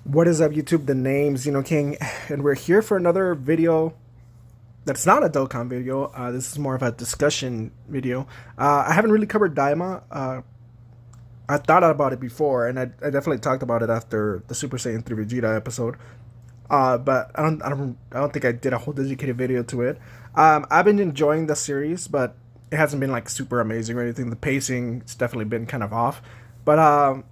What is up, YouTube? The name's King, and we're here for another video that's not a Dokkan video. This is more of a discussion video. I haven't really covered Daima. I thought about it before, and I definitely talked about it after the Super Saiyan 3 Vegeta episode. But I don't think I did a whole dedicated video to it. I've been enjoying the series, but it hasn't been like super amazing or anything. The pacing's definitely been kind of off, but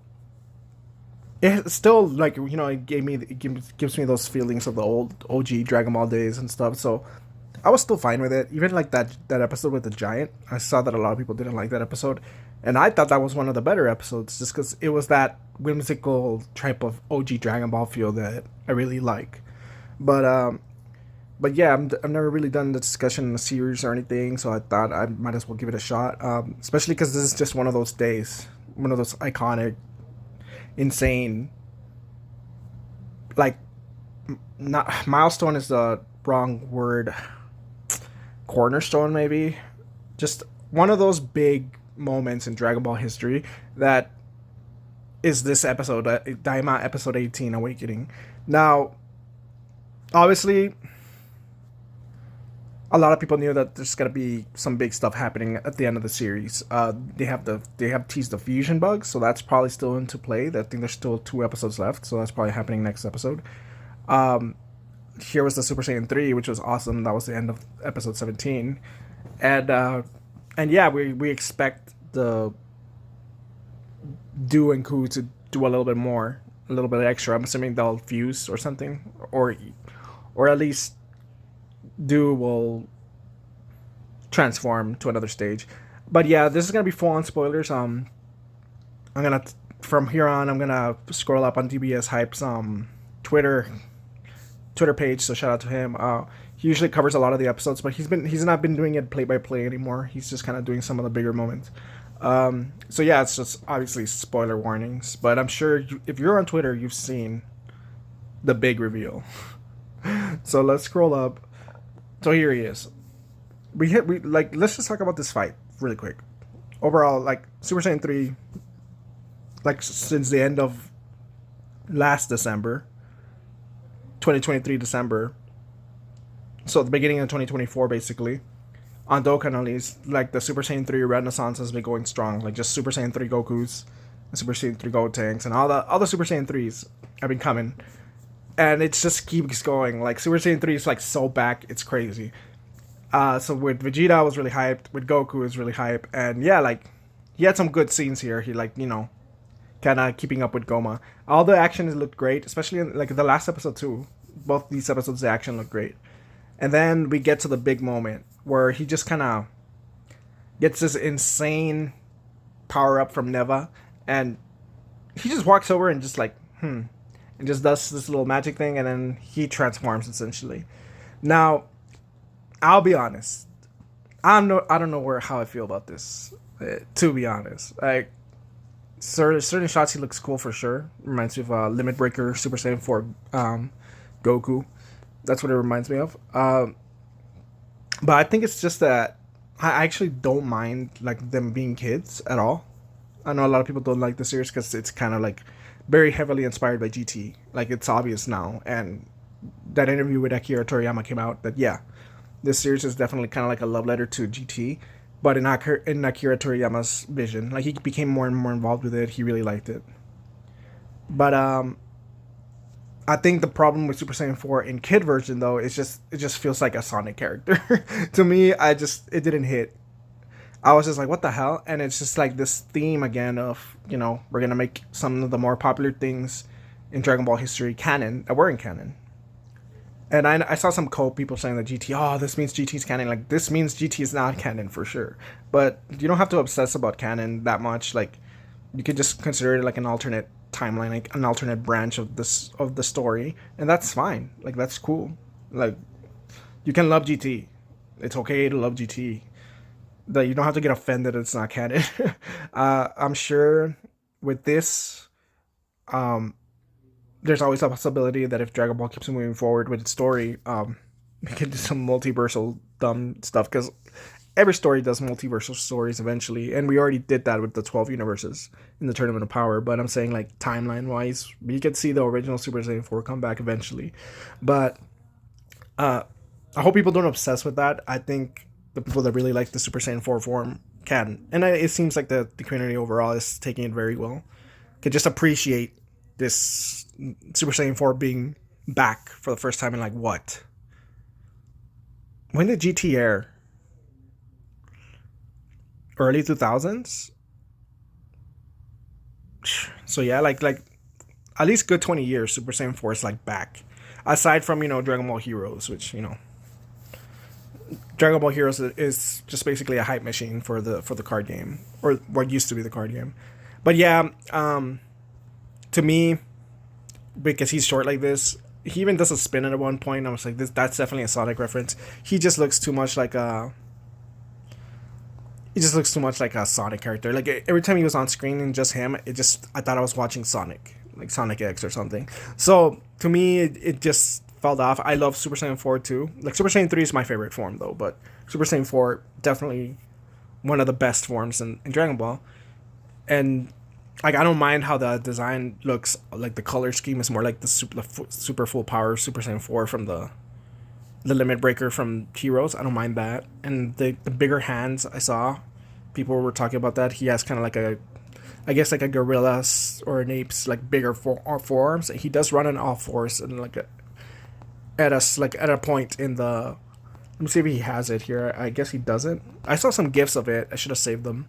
it's still like it gives me those feelings of the old OG Dragon Ball days and stuff. So I was still fine with it. Even like that episode with the giant, I saw that a lot of people didn't like that episode, and I thought that was one of the better episodes just because it was that whimsical type of OG Dragon Ball feel that I really like. But but yeah, I've never really done the discussion in the series or anything, so I thought I might as well give it a shot. Especially because this is just one of those days, one of those iconic, insane, like, not milestone is the wrong word, cornerstone maybe, just one of those big moments in Dragon Ball history that is this episode, Daima episode 18, Awakening. Now, obviously, a lot of people knew that there's gonna be some big stuff happening at the end of the series. They have teased the fusion bugs, so that's probably still into play. I think there's still 2 episodes left, so that's probably happening next episode. Um, Here was the Super Saiyan 3, which was awesome. That was the end of episode 17, and yeah, we expect the Do and Ku to do a little bit more, a little bit extra. I'm assuming they'll fuse or something, or at least Do will transform to another stage. But yeah, this is gonna be full on spoilers. I'm gonna from here on, I'm gonna scroll up on DBS Hype's Twitter Twitter page. So shout out to him. He usually covers a lot of the episodes, but he's not been doing it play by play anymore. He's just kind of doing some of the bigger moments. So yeah, it's just obviously spoiler warnings. But I'm sure if you're on Twitter, you've seen the big reveal. So let's scroll up. So here he is. We like, let's just talk about this fight really quick. Overall, like, Super Saiyan 3, like, since the end of last December, 2023 December, so the beginning of 2024 basically, on Dokkan at least, like, the Super Saiyan 3 Renaissance has been going strong. Like, just Super Saiyan 3 Gokus, and Super Saiyan 3 Gotenks, and all the Super Saiyan 3s have been coming. And it just keeps going. Like, Super Saiyan 3 is like so back, it's crazy. So with Vegeta, I was really hyped. With Goku, was really hyped. And yeah, like, he had some good scenes here. He, like, kind of keeping up with Goma. All the action looked great, especially in, like, the last episode too. Both these episodes, the action looked great. And then we get to the big moment where he just kind of gets this insane power up from Neva, and he just walks over and just like, and just does this little magic thing, and then he transforms essentially. Now, I'll be honest. I don't know how I feel about this. To be honest, like, certain shots he looks cool for sure. Reminds me of Limit Breaker Super Saiyan 4 Goku. That's what it reminds me of. But I think it's just that I actually don't mind, like, them being kids at all. I know a lot of people don't like the series because it's kind of like very heavily inspired by GT. Like, it's obvious now, and that interview with Akira Toriyama came out that, yeah, this series is definitely kind of like a love letter to GT, but in Akira Toriyama's vision. Like, he became more and more involved with it. He really liked it. But I think the problem with Super Saiyan 4 in kid version though is it just feels like a Sonic character. To me, it didn't hit. I was just like, what the hell? And it's just like this theme again of, we're gonna make some of the more popular things in Dragon Ball history canon that weren't canon. And I saw some code people saying that GT, oh, this means GT's canon. Like, this means GT is not canon for sure. But you don't have to obsess about canon that much. Like, you could just consider it like an alternate timeline, like an alternate branch of the story, and that's fine. Like, that's cool. Like, you can love GT. It's okay to love GT. That you don't have to get offended that it's not canon. I'm sure with this, there's always a possibility that if Dragon Ball keeps moving forward with its story, we can do some multiversal dumb stuff. Because every story does multiversal stories eventually, and we already did that with the 12 universes in the Tournament of Power. But I'm saying like timeline wise, we could see the original Super Saiyan 4 come back eventually. But uh, I hope people don't obsess with that. I think the people that really like the Super Saiyan 4 form can, and it seems like the community overall is taking it very well. Could just appreciate this Super Saiyan 4 being back for the first time in like what? When did GT air? Early 2000s. So yeah, like at least good 20 years Super Saiyan 4 is like back. Aside from, Dragon Ball Heroes, which, Dragon Ball Heroes is just basically a hype machine for the card game, or what used to be the card game. But yeah, to me, because he's short like this, he even does a spin at one point. I was like, that's definitely a Sonic reference. He just looks too much like a Sonic character. Like every time he was on screen and just him, I thought I was watching Sonic, like Sonic X or something. So to me, it just fell off. I love Super Saiyan 4 too. Like Super Saiyan 3 is my favorite form though, but Super Saiyan 4 definitely one of the best forms in Dragon Ball. And like I don't mind how the design looks. Like the color scheme is more like the super full power Super Saiyan 4 from the limit breaker from Heroes. I don't mind that. And the bigger hands I saw, people were talking about that. He has kind of like I guess like a gorilla's or an ape's like bigger forearms. He does run on all fours and like at a point in the. Let me see if he has it here. I guess he doesn't. I saw some gifs of it. I should have saved them.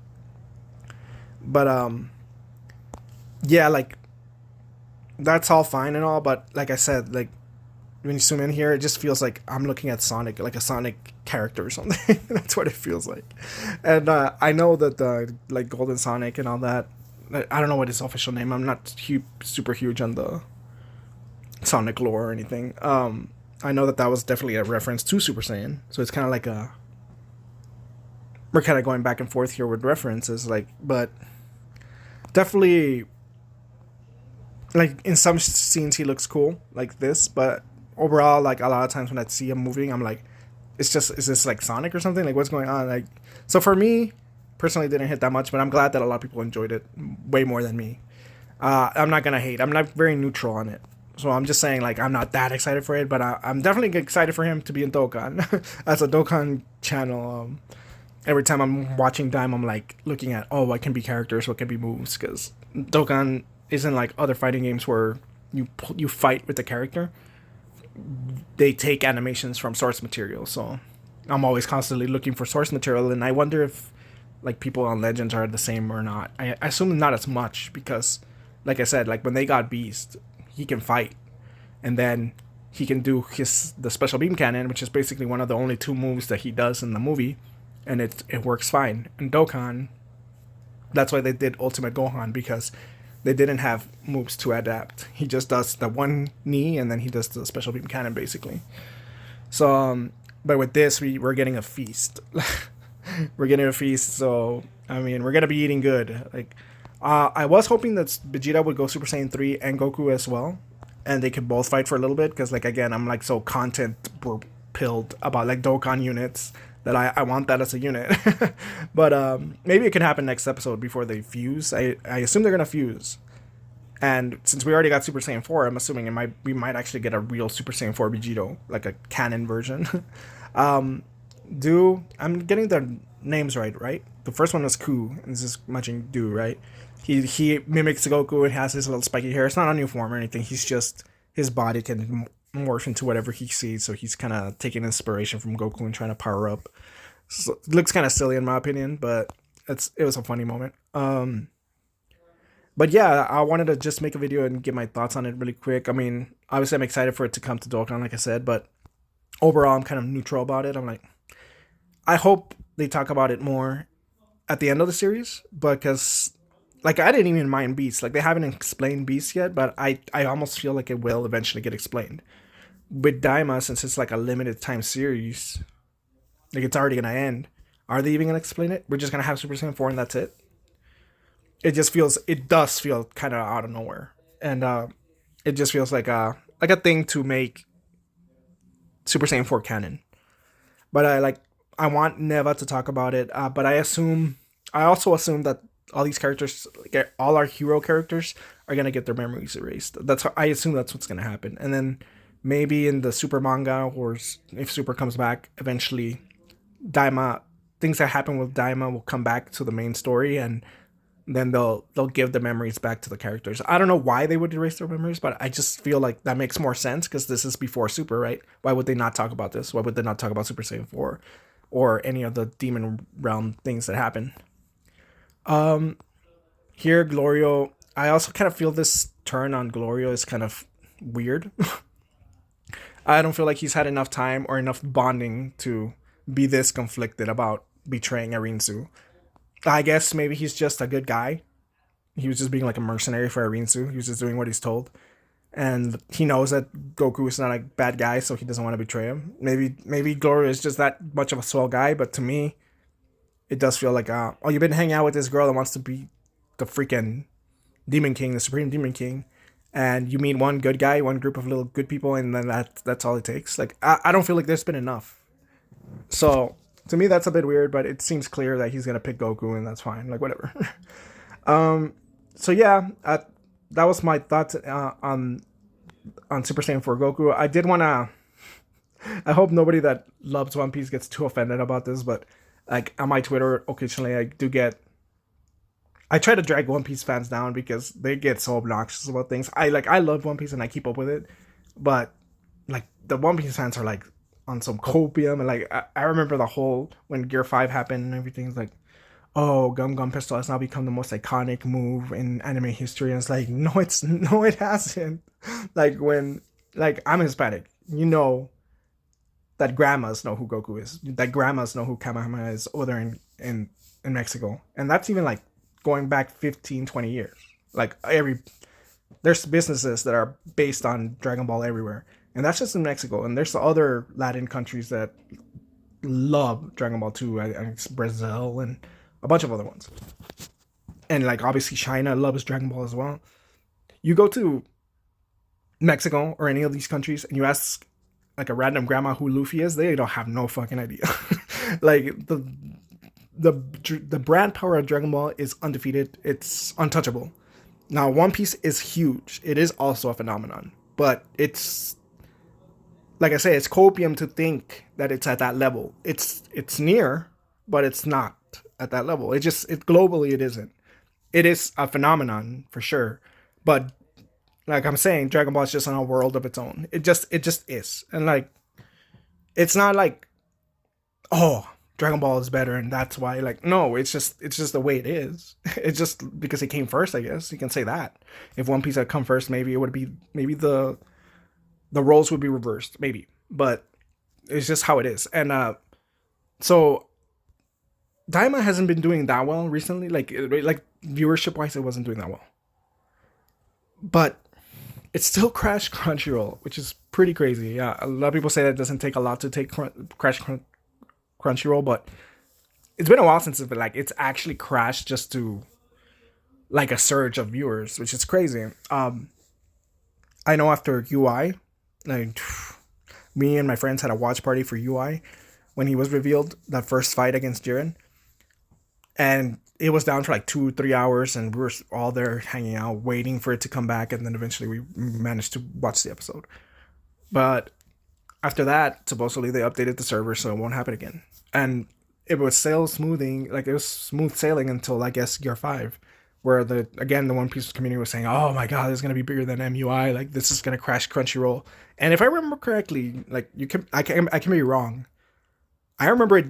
But yeah, like that's all fine and all. But like I said, like when you zoom in here, it just feels like I'm looking at Sonic, like a Sonic character or something. That's what it feels like. And I know that the like Golden Sonic and all that. I don't know what his official name. I'm not super huge on the Sonic lore or anything. I know that was definitely a reference to Super Saiyan. So it's kind of like we're kind of going back and forth here with references, like, but definitely, like in some scenes he looks cool, like this, but overall, like a lot of times when I see him moving, I'm like, is this like Sonic or something? Like what's going on? Like, so for me, personally, didn't hit that much, but I'm glad that a lot of people enjoyed it way more than me. I'm not gonna hate. I'm not very neutral on it. So I'm just saying, like, I'm not that excited for it, but I'm definitely excited for him to be in Dokkan. As a Dokkan channel, every time I'm watching Daima, I'm like looking at, what can be characters, what can be moves, because Dokkan isn't like other fighting games where you fight with the character. They take animations from source material, so I'm always constantly looking for source material, and I wonder if like people on Legends are the same or not. I assume not as much because, like I said, like when they got Beast, he can fight, and then he can do the special beam cannon, which is basically one of the only two moves that he does in the movie, and it works fine. In Dokkan, that's why they did Ultimate Gohan, because they didn't have moves to adapt. He just does the one knee, and then he does the special beam cannon, basically. So, but with this, we're getting a feast. We're getting a feast, so, I mean, we're going to be eating good. Like, I was hoping that Vegeta would go Super Saiyan 3 and Goku as well, and they could both fight for a little bit, because, like, again, I'm, like, so content-pilled about, like, Dokkan units that I want that as a unit. But maybe it can happen next episode before they fuse. I assume they're going to fuse. And since we already got Super Saiyan 4, I'm assuming we might actually get a real Super Saiyan 4 Vegito, like a canon version. I'm getting the names right? The first one was Ku, and this is Majin Du, right? He mimics Goku and has his little spiky hair. It's not a new form or anything. He's just, his body can morph into whatever he sees, so he's kind of taking inspiration from Goku and trying to power up. So, it looks kind of silly in my opinion, but it was a funny moment. But yeah, I wanted to just make a video and get my thoughts on it really quick. I mean, obviously I'm excited for it to come to Dokkan, like I said, but overall I'm kind of neutral about it. I'm like, I hope they talk about it more at the end of the series, because like I didn't even mind Beast. Like they haven't explained Beast yet, but I almost feel like it will eventually get explained. With Daima, since it's like a limited time series, like it's already gonna end. Are they even gonna explain it? We're just gonna have Super Saiyan 4 and that's it. It does feel kind of out of nowhere, and it just feels like a thing to make Super Saiyan 4 canon. But I like, I want Neva to talk about it, but I also assume that all these characters, like, all our hero characters, are gonna get their memories erased. I assume that's what's gonna happen, and then maybe in the Super manga, or if Super comes back eventually, Daima, things that happen with Daima will come back to the main story, and then they'll give the memories back to the characters. I don't know why they would erase their memories, but I just feel like that makes more sense because this is before Super, right? Why would they not talk about this? Why would they not talk about Super Saiyan 4 or any of the demon realm things that happen? Here, Glorio, I also kind of feel this turn on Glorio is kind of weird. I don't feel like he's had enough time or enough bonding to be this conflicted about betraying Arinsu. I guess maybe he's just a good guy. He was just being like a mercenary for Arinsu. He was just doing what he's told. And he knows that Goku is not a bad guy, so he doesn't want to betray him. Maybe Gloria is just that much of a swell guy, but to me, it does feel like, oh, you've been hanging out with this girl that wants to be the freaking Demon King, the Supreme Demon King, and you meet one good guy, one group of little good people, and then that's all it takes. Like, I don't feel like there's been enough. So to me, that's a bit weird, but it seems clear that he's gonna pick Goku, and that's fine. Like, whatever. So yeah, that was my thoughts on Super Saiyan 4 Goku. I did wanna. I hope nobody that loves One Piece gets too offended about this, but like on my Twitter, occasionally I try to drag One Piece fans down because they get so obnoxious about things. I love One Piece and I keep up with it, but like the One Piece fans are like on some copium, and like I remember the whole when Gear 5 happened and everything's like, oh, Gum Gum Pistol has now become the most iconic move in anime history, and it's like, no, it hasn't. Like when, like, I'm Hispanic, you know that grandmas know who Goku is, that grandmas know who Kamehameha is over there in Mexico, and that's even like going back 15, 20 years. Like there's businesses that are based on Dragon Ball everywhere, and that's just in Mexico, and there's other Latin countries that love Dragon Ball too. It's Brazil and a bunch of other ones, and like obviously China loves Dragon Ball as well. You go to Mexico or any of these countries and you ask like a random grandma who Luffy is, they don't have no fucking idea. Like the brand power of Dragon Ball is undefeated. It's untouchable. Now One Piece is huge. It is also a phenomenon, but it's, like I say, it's copium to think that it's at that level. It's near, but it's not at that level. It globally it isn't. It is a phenomenon for sure, but like I'm saying, Dragon Ball is just on a world of its own. It just is, and like it's not like, oh, Dragon Ball is better and that's why. Like, no, it's just the way it is. It's just because it came first, I guess you can say that. If One Piece had come first, maybe it would be, maybe the roles would be reversed, maybe. But it's just how it is, and so Daima hasn't been doing that well recently. Like viewership wise, it wasn't doing that well, but it still crashed Crunchyroll, which is pretty crazy. Yeah, a lot of people say that it doesn't take a lot to crash Crunchyroll, but it's been a while since it's actually crashed just to like a surge of viewers, which is crazy. I know after UI, like me and my friends had a watch party for UI when he was revealed, that first fight against Jiren, and it was down for like 2-3 hours, and we were all there hanging out, waiting for it to come back, and then eventually we managed to watch the episode. But after that, supposedly they updated the server, so it won't happen again. And it was it was smooth sailing until I guess Gear 5, where the One Piece community was saying, "Oh my God, this is gonna be bigger than MUI. Like this is gonna crash Crunchyroll." And if I remember correctly, like I can be wrong. I remember it,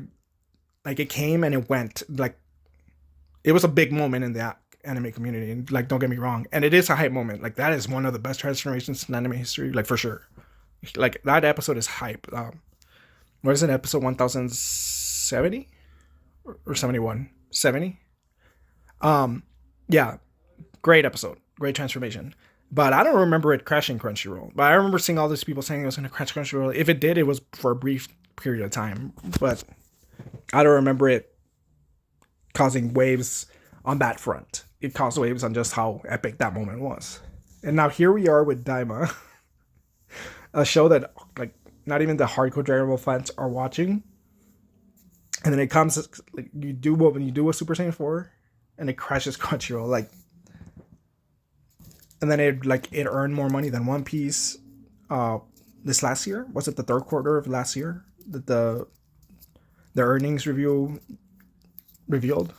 like it came and it went. Like it was a big moment in the anime community, and like don't get me wrong, and it is a hype moment. Like that is one of the best transformations in anime history, like for sure. Like that episode is hype. What is it? Episode 1070 or 71? 70. Yeah, great episode, great transformation. But I don't remember it crashing Crunchyroll. But I remember seeing all these people saying it was going to crash Crunchyroll. If it did, it was for a brief period of time. But I don't remember it causing waves on that front. It caused waves on just how epic that moment was. And now here we are with Daima, a show that like not even the hardcore Dragon Ball fans are watching. and then it comes like you do what when you do a Super Saiyan 4, and it crashes Crunchyroll like, and then it earned more money than One Piece. Uh, this last year, was it the third quarter of last year that the earnings review revealed?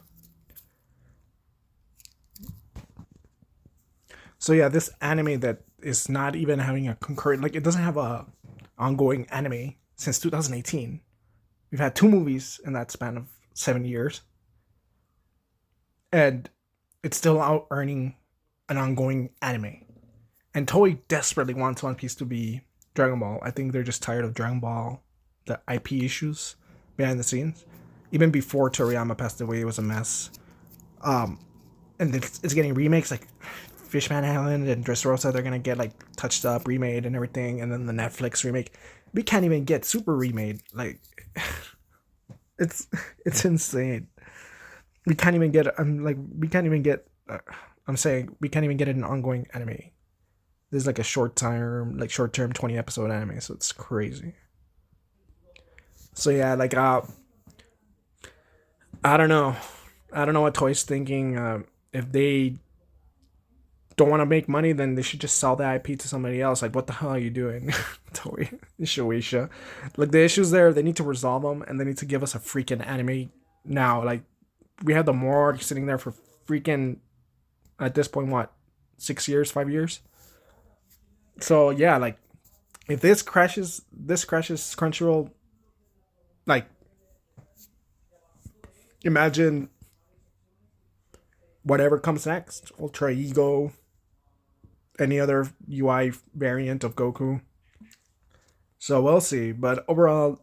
So yeah, this anime that is not even having a concurrent, like it doesn't have a ongoing anime since 2018. We've had two movies in that span of 7 years, and it's still out earning an ongoing anime. And Toei desperately wants One Piece to be Dragon Ball. I think they're just tired of Dragon Ball, the IP issues behind the scenes. Even before Toriyama passed away, it was a mess. Um, and it's getting remakes like Fishman Island and Dressrosa. They're gonna get like touched up, remade, and everything. And then the Netflix remake. We can't even get super remade. Like, it's it's insane. We can't even get. I'm like we can't even get. I'm saying we can't even get an ongoing anime. There's like a short term 20 episode anime, so it's crazy. So yeah, like I don't know. I don't know what Toy's thinking. If they don't want to make money, then they should just sell the IP to somebody else. Like, what the hell are you doing, Toy, Shueisha? Like, the issues there, they need to resolve them, and they need to give us a freaking anime now. Like, we had the Morgue sitting there for freaking, at this point, what, 6 years, 5 years? So yeah, like, if this crashes Crunchyroll. Like, imagine whatever comes next. Ultra Ego, any other UI variant of Goku. So we'll see. But overall,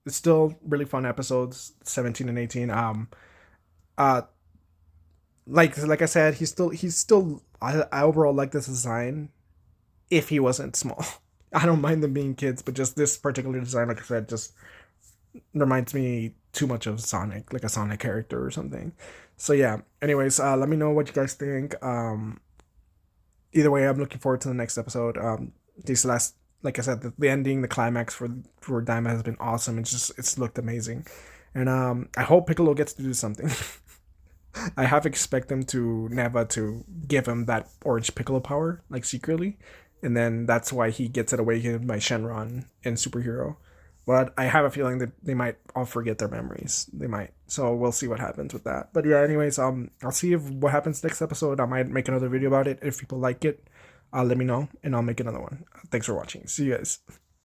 it's still really fun episodes, 17 and 18. Uh, like I said, he's still. I overall like this design. If he wasn't small, I don't mind them being kids, but just this particular design, like I said, just reminds me too much of Sonic, like a Sonic character or something. So yeah. Anyways, let me know what you guys think. Either way, I'm looking forward to the next episode. These last, like I said, the ending, the climax for Daima has been awesome. It's looked amazing, and I hope Piccolo gets to do something. I half expect them to Neva to give him that orange Piccolo power, like secretly, and then that's why he gets it awakened by Shenron in Superhero. But I have a feeling that they might all forget their memories. They might. So we'll see what happens with that. But yeah, anyways, I'll see if what happens next episode. I might make another video about it. If people like it, let me know and I'll make another one. Thanks for watching. See you guys.